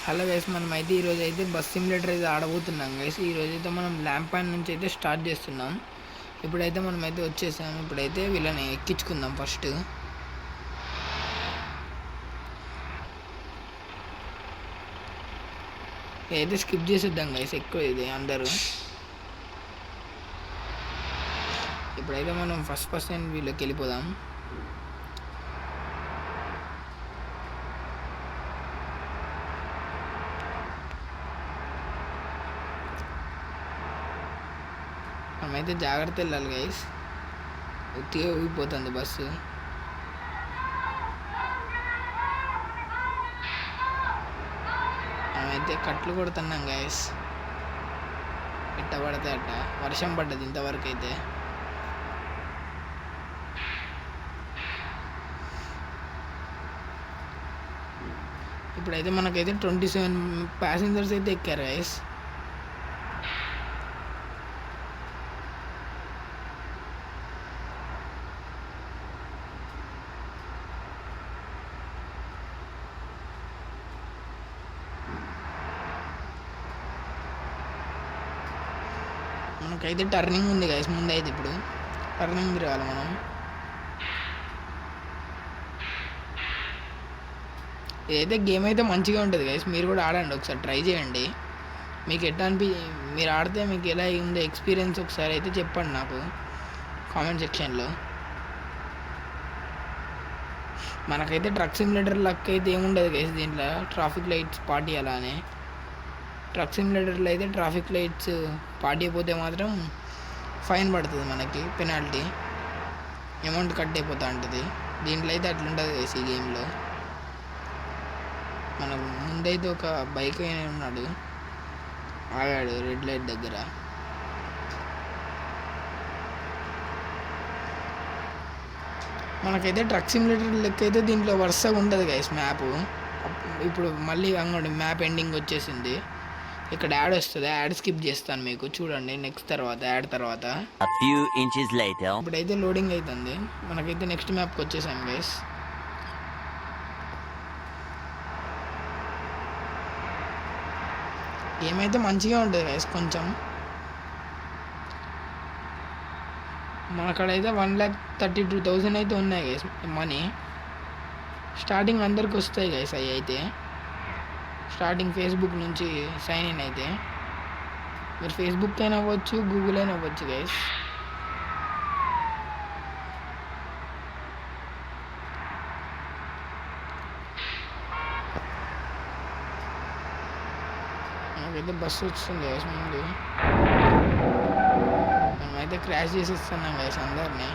Hello guys, మనమైతే ఈరోజు అయితే బస్ సిమ్యులేటర్ అయితే ఆడబోతున్నాం గైస్. ఈరోజైతే మనం ల్యాంప్ పాయింట్ నుంచి అయితే స్టార్ట్ చేస్తున్నాం. ఇప్పుడైతే మనమైతే వచ్చేసాము. ఇప్పుడైతే వీళ్ళని ఎక్కించుకుందాం. ఫస్ట్ అయితే స్కిప్ చేసేద్దాం గైస్, ఎక్కువ ఇది అందరూ. ఇప్పుడైతే మనం ఫస్ట్ పర్సన్ వీళ్ళకి వెళ్ళిపోదాం. మనమైతే జాగ్రత్త వెళ్ళాలి గైస్, ఉత్తిగా ఊగిపోతుంది బస్సు. మనమైతే కట్లు కొడుతున్నాం గైస్, ఎట్ట పడితే అట్ట. వర్షం పడ్డది ఇంతవరకు అయితే. ఇప్పుడైతే మనకైతే 27 ప్యాసింజర్స్ అయితే ఎక్కారు గైస్. మనకైతే టర్నింగ్ ఉంది గైస్ ముందైతే. ఇప్పుడు టర్నింగ్ తిరగాలి మనం. ఇదైతే గేమ్ అయితే మంచిగా ఉంటుంది గైస్, మీరు కూడా ఆడండి, ఒకసారి ట్రై చేయండి. మీకు ఎట్లా మీరు ఆడితే మీకు ఎలా ఉందో ఎక్స్పీరియన్స్ ఒకసారి అయితే చెప్పండి నాకు కామెంట్ సెక్షన్లో. మనకైతే ట్రక్ సిమ్యులేటర్ లక్ అయితే ఏముండదు గైస్ దీంట్లో. ట్రాఫిక్ లైట్స్ పాటియాలని. ట్రక్ సిమ్యులేటర్లో అయితే ట్రాఫిక్ లైట్స్ పాటిపోతే మాత్రం ఫైన్ పడుతుంది, మనకి పెనాల్టీ అమౌంట్ కట్ అయిపోతూ ఉంటుంది. దీంట్లో అయితే అట్లుంటుంది గైస్ ఈ గేమ్లో. మనకు ముందైతే ఒక బైక్ అయినా ఉన్నాడు, ఆగాడు రెడ్ లైట్ దగ్గర. మనకైతే ట్రక్ సిమ్యులేటర్ లెక్క అయితే దీంట్లో వరుసగా ఉండదు గైస్ మ్యాప్. ఇప్పుడు మళ్ళీ అంగడి మ్యాప్ ఎండింగ్ వచ్చేసింది. ఇక్కడ యాడ్ వస్తుంది, యాడ్ స్కిప్ చేస్తాను మీకు చూడండి. నెక్స్ట్ తర్వాత యాడ్ తర్వాత ఇప్పుడైతే లోడింగ్ అవుతుంది. మనకైతే నెక్స్ట్ మ్యాప్కి వచ్చేసాం గైస్. ఏమైతే మంచిగా ఉంటుంది గైస్. కొంచెం మనకడైతే 1,32,000 అయితే ఉన్నాయి గైస్ మనీ. స్టార్టింగ్ అందరికి వస్తాయి గైస్. అవి అయితే స్టార్టింగ్ ఫేస్బుక్ నుంచి సైన్ ఇన్ అయితే మీరు ఫేస్బుక్ అయినా అవ్వచ్చు, గూగుల్ అయినా అవ్వచ్చు గైస్. మనకైతే బస్సు వస్తుంది గైస్ ముందు. మనమైతే క్రాష్ చేసి ఇస్తున్నాం గైస్ అందరినీ.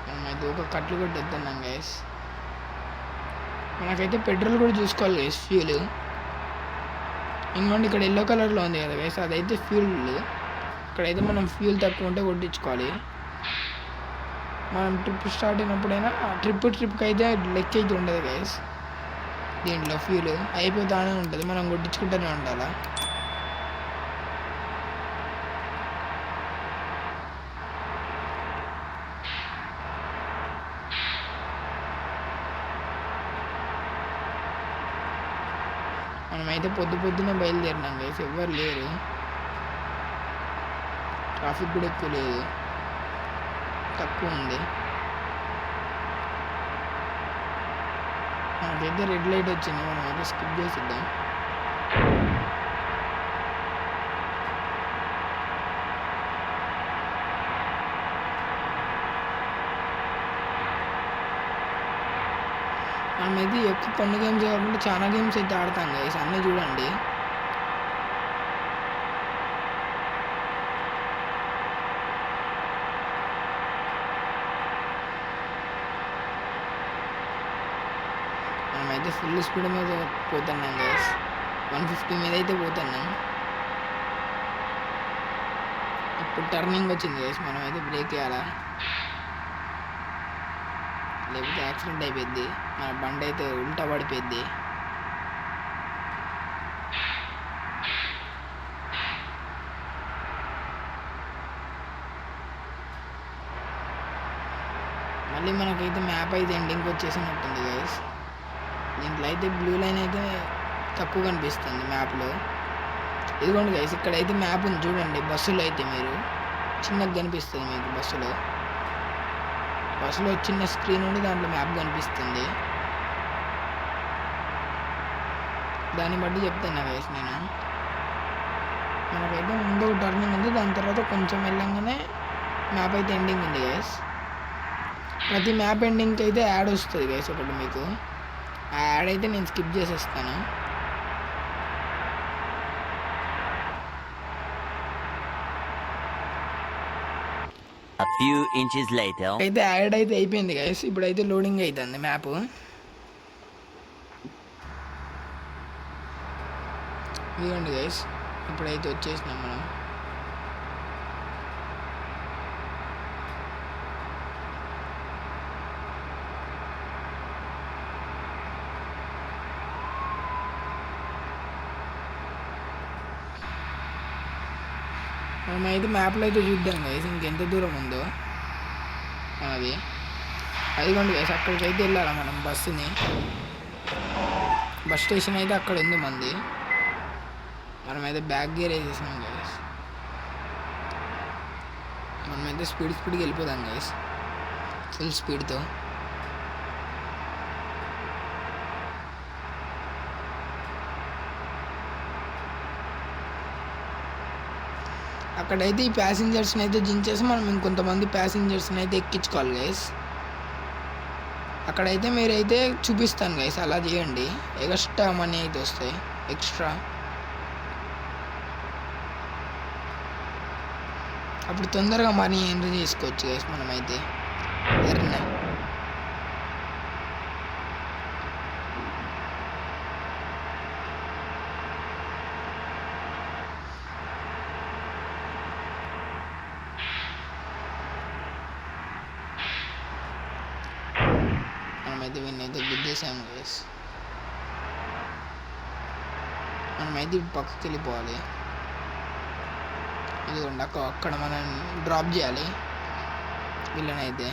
మనమైతే ఒక కట్లు కొట్టేస్తున్నాం గైస్. మనకైతే పెట్రోల్ కూడా చూసుకోవాలి గైస్, ఫ్యూల్. ఇంకోండి ఇక్కడ ఎల్లో కలర్లో ఉంది కదా గైస్, అదైతే ఫ్యూల్. ఇక్కడైతే మనం ఫ్యూల్ తక్కువ ఉంటే కొట్టించుకోవాలి. మనం ట్రిప్ స్టార్ట్ అయినప్పుడైనా ట్రిప్కి అయితే లెక్క అయితే ఉండదు గైస్. దీంట్లో ఫ్యూల్ అయిపోతానే ఉంటుంది, మనం కొట్టించుకుంటూనే ఉండాలి. మనమైతే పొద్దున్నే బయలుదేరినాం గైస్, ఎవ్వరు లేరు. ట్రాఫిక్ కూడా ఎక్కువ లేదు, తక్కువ ఉంది. మనకైతే రెడ్ లైట్ వచ్చింది, మనం అయితే స్కిప్ చేసిద్దాం. మనమైతే ఎక్కువ కొన్ని గేమ్స్ కాకుండా చాలా గేమ్స్ అయితే ఆడతాం గైస్, అన్నీ చూడండి. మనమైతే ఫుల్ స్పీడ్ మీద పోతున్నాం గైస్, 150 మీద అయితే పోతున్నాం. ఇప్పుడు టర్నింగ్ వచ్చింది గైస్, మనమైతే బ్రేక్ వేయాలా, లేకపోతే యాక్సిడెంట్ అయిపోద్ది. మన బండి అయితే ఉల్టా పడిపోద్ది. మళ్ళీ మనకైతే మ్యాప్ అయితే ఎండింగ్కి వచ్చేసినట్టుంది గైస్. దీంట్లో అయితే బ్లూ లైన్ అయితే తక్కువ కనిపిస్తుంది మ్యాప్లో. ఇదిగోండి గైస్, ఇక్కడైతే మ్యాప్ ఉంది చూడండి. బస్సులో అయితే మీరు చిన్నగా కనిపిస్తుంది మీకు. బస్సులో చిన్న స్క్రీన్ ఉండి దాంట్లో మ్యాప్ కనిపిస్తుంది. దాన్ని బట్టి చెప్తాను గైస్ నేను. మనకైతే ముందు ఒక టర్నింగ్ ఉంది, దాని తర్వాత కొంచెం వెళ్ళంగానే మ్యాప్ అయితే ఎండింగ్ ఉంది గైస్. ప్రతి మ్యాప్ ఎండింగ్కి అయితే యాడ్ వస్తుంది గైస్ ఒకటి మీకు. ఆ యాడ్ అయితే నేను స్కిప్ చేసేస్తాను. అయితే యాడ్ అయితే అయిపోయింది గైస్. ఇప్పుడైతే లోడింగ్ అవుతుంది మ్యాప్. ఇదిగోండి గైస్, ఇప్పుడైతే వచ్చేసినాం మనం అయితే మ్యాప్లో అయితే చూద్దాం గైస్ ఇంకెంత దూరం ఉందో మనది. అదిగోండి గైస్, అక్కడికైతే వెళ్ళాలి మనం బస్సుని. బస్ స్టేషన్ అయితే అక్కడ ఉంది మంది. మనమైతే బ్యాక్ గేర్ వేసేసినాం గైస్. మనమైతే స్పీడ్కి వెళ్ళిపోదాం గైస్, ఫుల్ స్పీడ్తో. అక్కడైతే ఈ ప్యాసింజర్స్ని అయితే దించేసి మనం ఇంకొంతమంది ప్యాసింజర్స్ని అయితే ఎక్కించుకోవాలి గైస్. అక్కడైతే మీరైతే చూపిస్తాను గైస్, అలా చేయండి. ఎక్స్ట్రా మనీ అయితే వస్తాయి, ఎక్స్ట్రా. అప్పుడు తొందరగా మనీ ఎంట్రీ చేసుకోవచ్చు గైస్ మనమైతే. మనమైతే వీళ్ళైతే గుద్దేసాము గైస్. మనమైతే పక్కకి వెళ్ళిపోవాలి. ఇదిగోండి అక్కడ మనం డ్రాప్ చేయాలి వీళ్ళనైతే.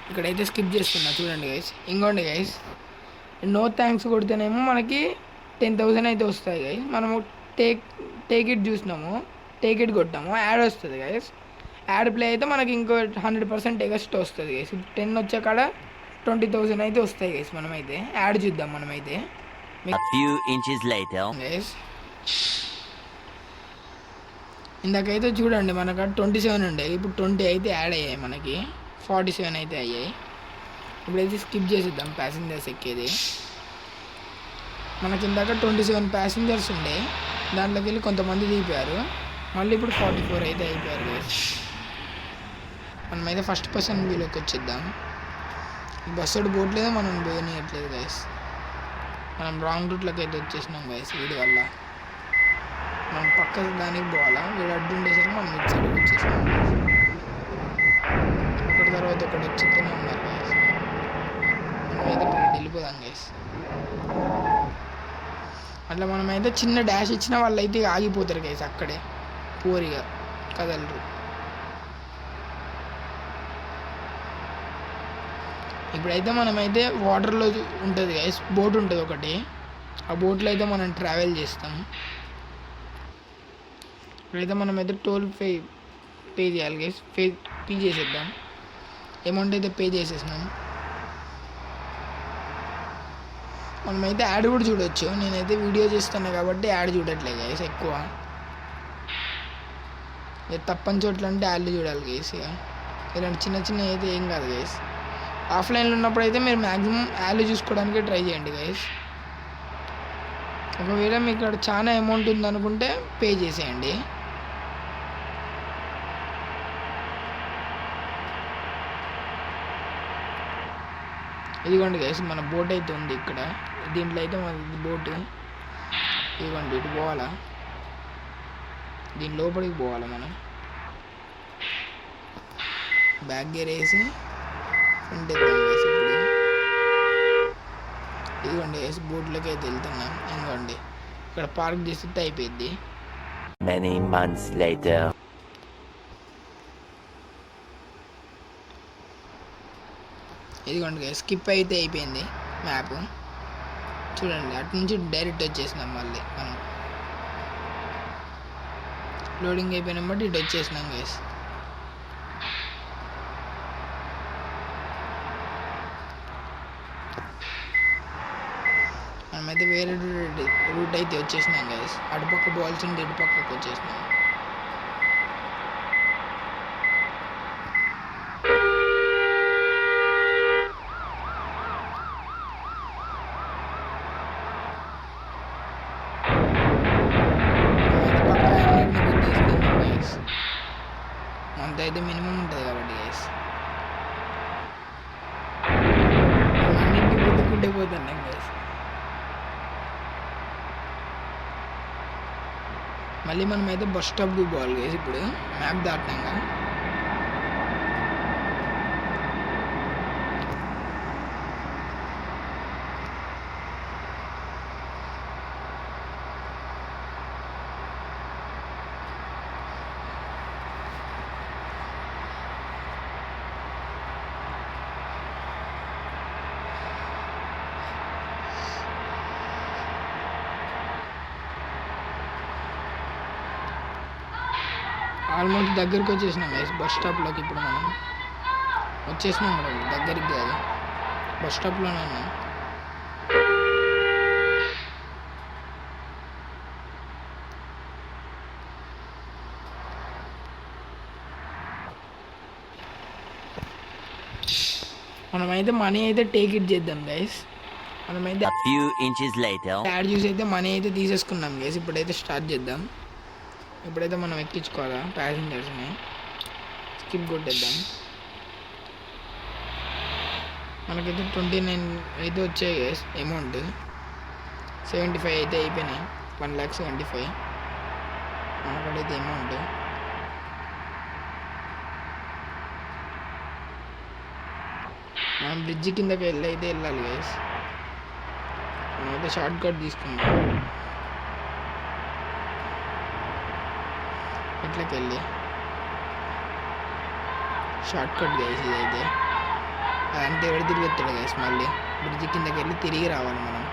ఇక్కడైతే స్కిప్ చేస్తున్నా చూడండి గైస్. ఇంకోండి గైస్, నో థ్యాంక్స్ కొడితేనేమో మనకి 10,000 అయితే వస్తాయి గైస్. మనము టేక్ ఇట్ చూసినాము, టేక్ ఇట్ కొట్టాము, యాడ్ వస్తుంది గైస్. యాడ్ ప్లే అయితే మనకి ఇంకో 100% ఎగస్ట్ వస్తుంది గైస్. 10 వచ్చే కాడ 20,000 అయితే వస్తాయి గైస్. మనమైతే యాడ్ చూద్దాం. మనమైతే ఇందాకైతే చూడండి మనకు 27 ఉండే, ఇప్పుడు 20 అయితే యాడ్ అయ్యాయి మనకి. 47 అయితే అయ్యాయి. ఇప్పుడైతే స్కిప్ చేసేద్దాం ప్యాసింజర్స్ ఎక్కేది. మనకి ఇందాక 27 ప్యాసింజర్స్ ఉండే, దాంట్లోకి వెళ్ళి కొంతమంది దిగిపోయారు. మళ్ళీ ఇప్పుడు 44 అయితే అయిపోయారు గైస్. మనమైతే ఫస్ట్ పర్సన్ వ్యూలోకి వచ్చేద్దాం. బస్సు బోట్ లేదు, మనం పోయనియట్లేదు గైస్. మనం రాంగ్ రూట్లోకి అయితే వచ్చేసినాం గైస్. వీడి వల్ల మనం పక్క దానికి పోవాలా, వీడు అడ్డు ఉండేసరికి మనం ఇటు సైడ్ వచ్చేసినాం. ఒకటి తర్వాత ఒకటి వచ్చితూనే ఉన్నారు గైస్. మనమైతే ఇప్పుడు వెళ్ళిపోదాం గైస్. అట్లా మనమైతే చిన్న డాష్ ఇచ్చిన వాళ్ళు అయితే ఆగిపోతారు గైస్ అక్కడే, పోరిగా కదలరు. ఇప్పుడైతే మనమైతే వాటర్లో ఉంటుంది గైస్, బోట్ ఉంటుంది ఒకటి. ఆ బోట్లో అయితే మనం ట్రావెల్ చేస్తాం. ఇప్పుడైతే మనమైతే టోల్ పే చేయాలి గైస్. పే చేసేద్దాం. అమౌంట్ అయితే పే చేసేసినాం. మనమైతే యాడ్ కూడా చూడవచ్చు. నేనైతే వీడియో చేస్తున్నా కాబట్టి యాడ్ చూడట్లేదు గైస్ ఎక్కువ. తప్పని చోట్ల అంటే యాడ్లు చూడాలి గైస్. ఇలాంటి చిన్న చిన్న అయితే ఏం కాదు గైస్. ఆఫ్లైన్లో ఉన్నప్పుడు అయితే మీరు మ్యాక్సిమం యాడ్లు చూసుకోవడానికి ట్రై చేయండి గైస్. ఒకవేళ మీకు ఇక్కడ చాలా అమౌంట్ ఉందనుకుంటే పే చేసేయండి. ఇదిగోండి గైస్, మన బోట్ అయితే ఉంది ఇక్కడ. దీంట్లో అయితే మన బోటు ఇదిగోండి, ఇటు పోవాలా, దీని లోపలికి పోవాలి మనం. బ్యాక్ గేర్ వేసి ఫ్రంట్ ఎత్తాం గైస్. ఇప్పుడు ఇదిగోండి గైస్, బోట్లోకి అయితే వెళ్తున్నాం. ఇంకోండి ఇక్కడ పార్క్ చేస్తే అయిపోయింది. Many months later. ఇదిగోండి స్కిప్ అయితే అయిపోయింది మ్యాప్. చూడండి అటు నుంచి డైరెక్ట్ వచ్చేసినాం మళ్ళీ మనం. లోడింగ్ అయిపోయిన బట్టి ఇటు వచ్చేసినాం గైస్. మనమైతే వేరే రూట్ అయితే వచ్చేసినాం గైస్. అటుపక్క పోవాల్సింది ఇటు పక్కకు వచ్చేసినాం. అంత అయితే మినిమం ఉంటుంది కాబట్టి గైస్ అన్నింటి గుద్దుకుంటే పోతున్నాం గైస్. మళ్ళీ మనమైతే బస్ స్టాప్కి పోవాలి గైస్. ఇప్పుడు మ్యాప్ దాటినాక ఆల్మోస్ట్ దగ్గరికి వచ్చేసినాం గైస్ బస్ స్టాప్లోకి. ఇప్పుడు మనం వచ్చేసినాం కూడా దగ్గరికి కాదు, బస్ స్టాప్లోనే ఉన్నాం. మనమైతే మనీ అయితే టేక్ ఇట్ చేద్దాం గైస్. మనమైతే A few inches later. Add చూసి అయితే మనీ అయితే తీసేసుకున్నాం గైస్. ఇప్పుడైతే స్టార్ట్ చేద్దాం. ఇప్పుడైతే మనం ఎక్కించుకోవాలా ప్యాసింజర్స్ని. స్కిప్ కొట్టేద్దాం. మనకైతే 29 అయితే వచ్చాయి గైస్ అమౌంట్. 75 అయితే అయిపోయినాయి. 1,75,000 మనకైతే అమౌంట్. మనం బ్రిడ్జ్ కిందకి అయితే వెళ్ళాలి గైస్. మనమైతే షార్ట్ కట్ తీసుకుందాం. ఇట్లకి వెళ్ళి షార్ట్ కట్ గైస్ ఇదైతే. అదంటే ఎవరు తిరిగి వస్తాడు గైస్. మళ్ళీ బ్రిడ్జ్ కిందకి వెళ్ళి తిరిగి రావాలి మనం.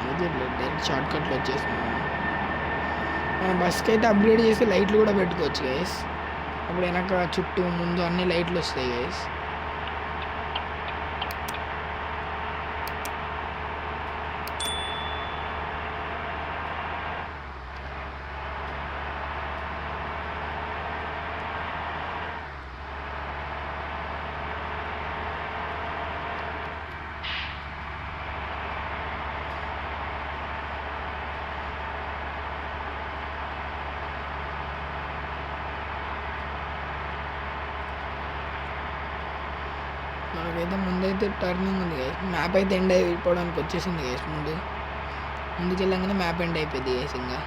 అయితే డైరెక్ట్ షార్ట్ కట్లో వచ్చేసినాం మనం బస్కి అయితే అప్గ్రేడ్ చేసి లైట్లు కూడా పెట్టుకోవచ్చు గైస్. అప్పుడు వెనక చుట్టూ ముందు అన్ని లైట్లు వస్తాయి గైస్. మనకైతే ముందైతే టర్నింగ్ ఉంది గైస్. మ్యాప్ అయితే ఎండ్ అయిపోవడానికి వచ్చేసింది గైస్. ముందుకు వెళ్ళంగానే మ్యాప్ ఎండ్ అయిపోయింది గైస్. ఇంకా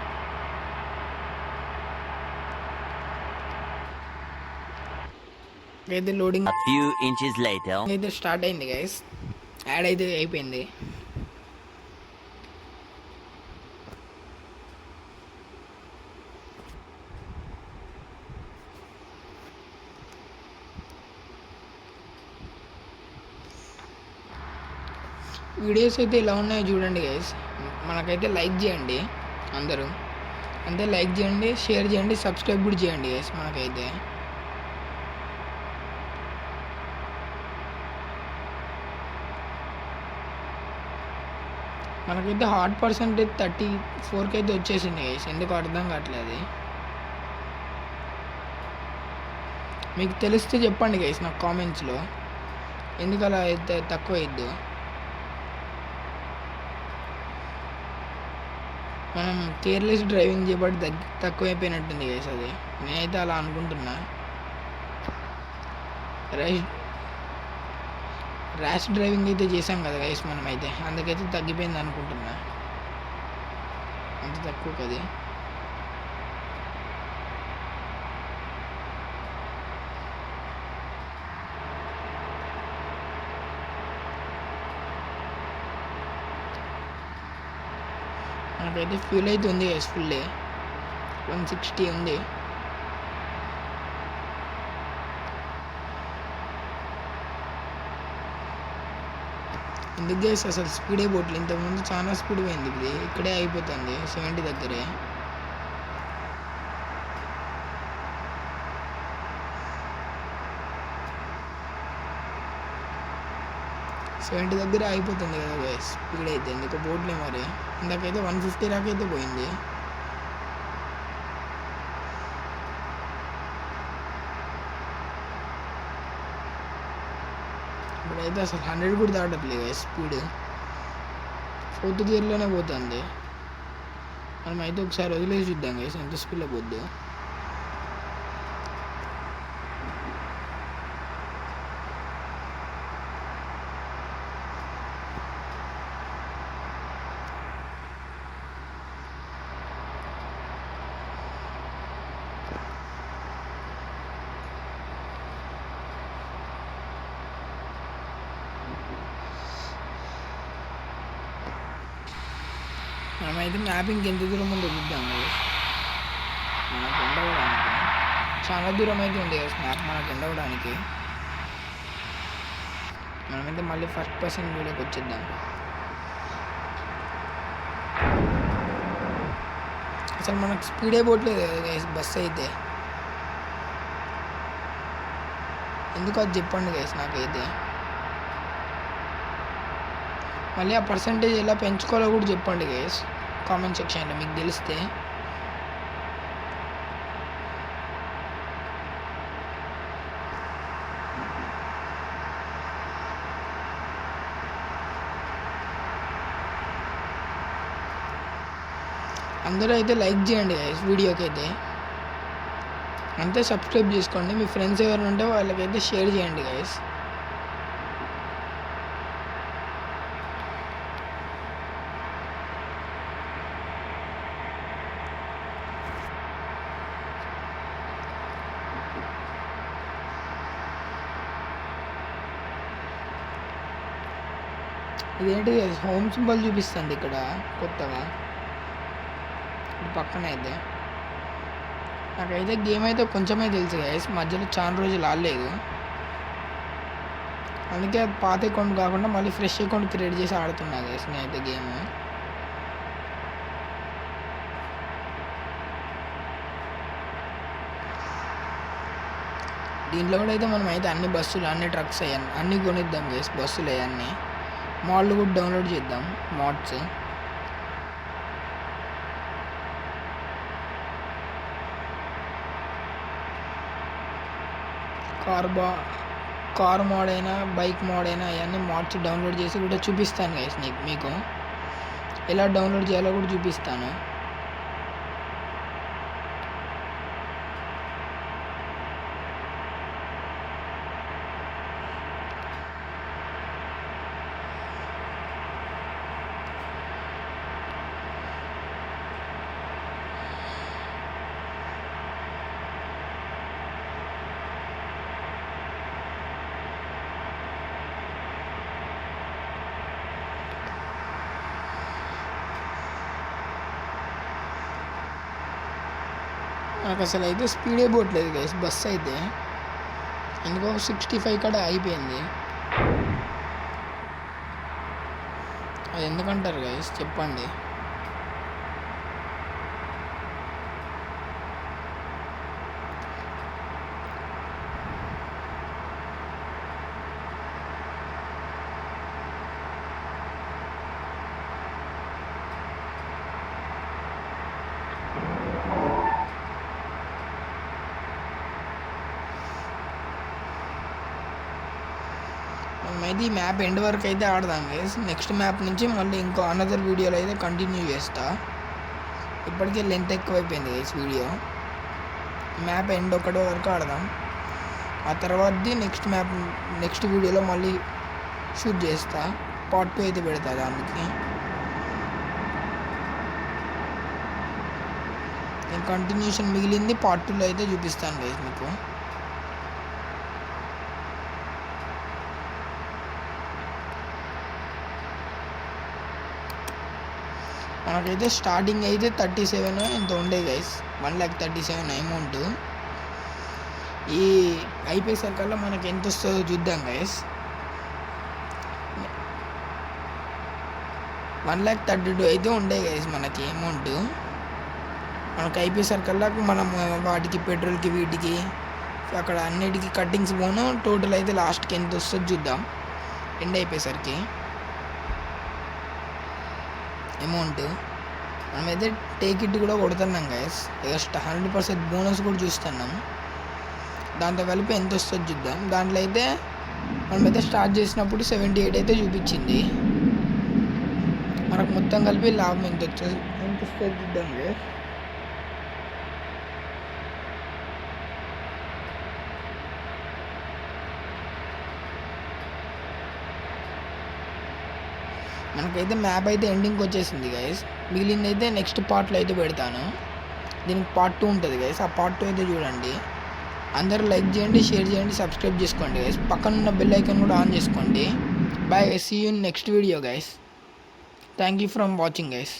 అయితే loading A few inches later. అయితే స్టార్ట్ అయింది గైస్. యాడ్ అయితే అయిపోయింది. వీడియోస్ అయితే ఇలా ఉన్నాయో చూడండి గైస్. మనకైతే లైక్ చేయండి అందరూ. అంతే లైక్ చేయండి, షేర్ చేయండి, సబ్స్క్రైబ్ కూడా చేయండి గైస్. మనకైతే హార్ట్ పర్సెంటేజ్ 34కి అయితే వచ్చేసింది గైస్. ఎందుకు అర్థం కావట్లేదు. మీకు తెలిస్తే చెప్పండి గైస్ నాకు కామెంట్స్లో. ఎందుకు అలా అయితే తక్కువ అయిద్దు. మనం కేర్లెస్ డ్రైవింగ్ చేయబట్టి తక్కువైపోయినట్టుంది గైస్. అది నేనైతే అలా అనుకుంటున్నా. ర్యాష్ డ్రైవింగ్ అయితే చేసాం కదా గైస్ మనమైతే, అందుకైతే తగ్గిపోయింది అనుకుంటున్నా. అంత తక్కువ కది. నాకైతే ఫ్యూల్ అయితే ఉంది గైస్ ఫుల్లే 160 ఉంది. ఎందుకు గైస్ అసలు స్పీడే పోవట్లేదు. ఇంతకుముందు చాలా స్పీడ్ పోయింది, ఇది ఇక్కడే అయిపోతుంది 70 దగ్గరే. దగ్గర అయిపోతుంది కదా గైస్ స్పీడ్ అయితే. ఎందుకు పోవట్లే మరి. ఇందాకైతే 150 దాకైతే పోయింది. ఇప్పుడైతే అసలు 100 కూడా దాటట్లేదు గైస్ స్పీడ్. 4th గేర్లోనే పోతుంది. మనం అయితే ఒకసారి వదిలేసి చూద్దాం గైస్ ఎంత స్పీడ్లో పోద్దు. మనమైతే మ్యాపింగ్కి ఎంత దూరం ఉందో చూద్దాం గైస్. మనకు ఎండవడానికి చాలా దూరం అయితే ఉంది గైస్ మ్యాప్ మనకు ఎండవడానికి. మనమైతే మళ్ళీ ఫస్ట్ పర్సన్ వీడియోకి వచ్చేద్దాం. అసలు మనకు స్పీడే పోవట్లేదు కదా గైస్ బస్ అయితే. ఎందుకు అది చెప్పండి గైస్ నాకైతే. మళ్ళీ ఆ పర్సంటేజ్ ఎలా పెంచుకోవాలో కూడా చెప్పండి గైస్ కామెంట్ సెక్షన్లో మీకు తెలిస్తే. అందరూ అయితే లైక్ చేయండి గైస్ వీడియోకి అయితే. అంతే సబ్స్క్రైబ్ చేసుకోండి. మీ ఫ్రెండ్స్ ఎవరు ఉంటే వాళ్ళకైతే షేర్ చేయండి గైస్. ఇదేంటి హోమ్ సింబల్ చూపిస్తుంది ఇక్కడ కొత్తగా పక్కన అయితే. నాకైతే గేమ్ అయితే కొంచెమే తెలుసు గైస్, మధ్యలో చాలా రోజులు ఆడలేదు. అందుకే అది పాత అకౌంట్ కాకుండా మళ్ళీ ఫ్రెష్ అకౌంట్ క్రియేట్ చేసి ఆడుతున్నా గైస్ నేనైతే గేమ్. దీంట్లో కూడా అయితే మనం అయితే అన్ని బస్సులు అన్ని ట్రక్స్ అయ్యాను అన్నీ కొనిద్దాం గైస్. బస్సులు అవన్నీ మాడ్లు కూడా డౌన్లోడ్ చేద్దాం మాడ్స్. కార్ మోడ్ అయినా బైక్ మోడ్ అయినా అవన్నీ మాడ్స్ డౌన్లోడ్ చేసి కూడా చూపిస్తాను గైస్ మీకు ఎలా డౌన్లోడ్ చేయాలో కూడా చూపిస్తాను. నాకు అసలు అయితే స్పీడే పోవట్లేదు గైస్ బస్ అయితే. ఎందుకో 65 కాడ అయిపోయింది. అది ఎందుకంటారు గైస్ చెప్పండి. అయితే ఈ మ్యాప్ ఎండ్ వరకు అయితే ఆడదాం గైస్. నెక్స్ట్ మ్యాప్ నుంచి మళ్ళీ ఇంకో అనదర్ వీడియోలో అయితే కంటిన్యూ చేస్తా. ఇప్పటికే లెంత్ ఎక్కువైపోయింది గైస్ వీడియో. మ్యాప్ ఎండ్ ఒకటి వరకు ఆడదాం. ఆ తర్వాతది నెక్స్ట్ వీడియోలో మళ్ళీ షూట్ చేస్తా. పార్ట్ 2 అయితే పెడతా దానికి. నేను కంటిన్యూషన్ మిగిలింది పార్ట్ 2లో అయితే చూపిస్తాను గైస్ మీకు. మనకైతే స్టార్టింగ్ అయితే 37 ఎంత ఉండే గైస్, 1,37,000 అమౌంట్. ఈ అయిపోయేసరికల్లా మనకి ఎంత వస్తుందో చూద్దాం గైస్. 1,32,000 అయితే ఉండే గైస్ మనకి అమౌంట్. మనకు అయిపోయేసరికల్లా మనం వాటికి పెట్రోల్కి వీటికి అక్కడ అన్నిటికీ కట్టింగ్స్ పోను టోటల్ అయితే లాస్ట్కి ఎంత వస్తుందో చూద్దాం ఎండ్ అయిపోయేసరికి అమౌంట్. మనమైతే టేక్ ఇట్ కూడా కొడుతున్నాం గైస్, జస్ట్ 100% బోనస్ కూడా చూస్తున్నాం. దాంతో కలిపి ఎంత వస్తుందో చూద్దాం. దాంట్లో అయితే మనమైతే స్టార్ట్ చేసినప్పుడు 78 అయితే చూపించింది. మనకు మొత్తం కలిపి లాభం ఎంత వస్తుందో చూద్దాం గైస్. మనకైతే మ్యాప్ అయితే ఎండింగ్కి వచ్చేసింది గైస్. మిగిలింది అయితే నెక్స్ట్ పార్ట్లో అయితే పెడతాను. దీనికి పార్ట్ 2 ఉంటుంది గైస్. ఆ పార్ట్ 2 అయితే చూడండి. అందరూ లైక్ చేయండి, షేర్ చేయండి, సబ్స్క్రైబ్ చేసుకోండి గైస్. పక్కన ఉన్న బెల్ ఐకాన్ కూడా ఆన్ చేసుకోండి. Bye guys, see you in next video guys. Thank you from watching guys.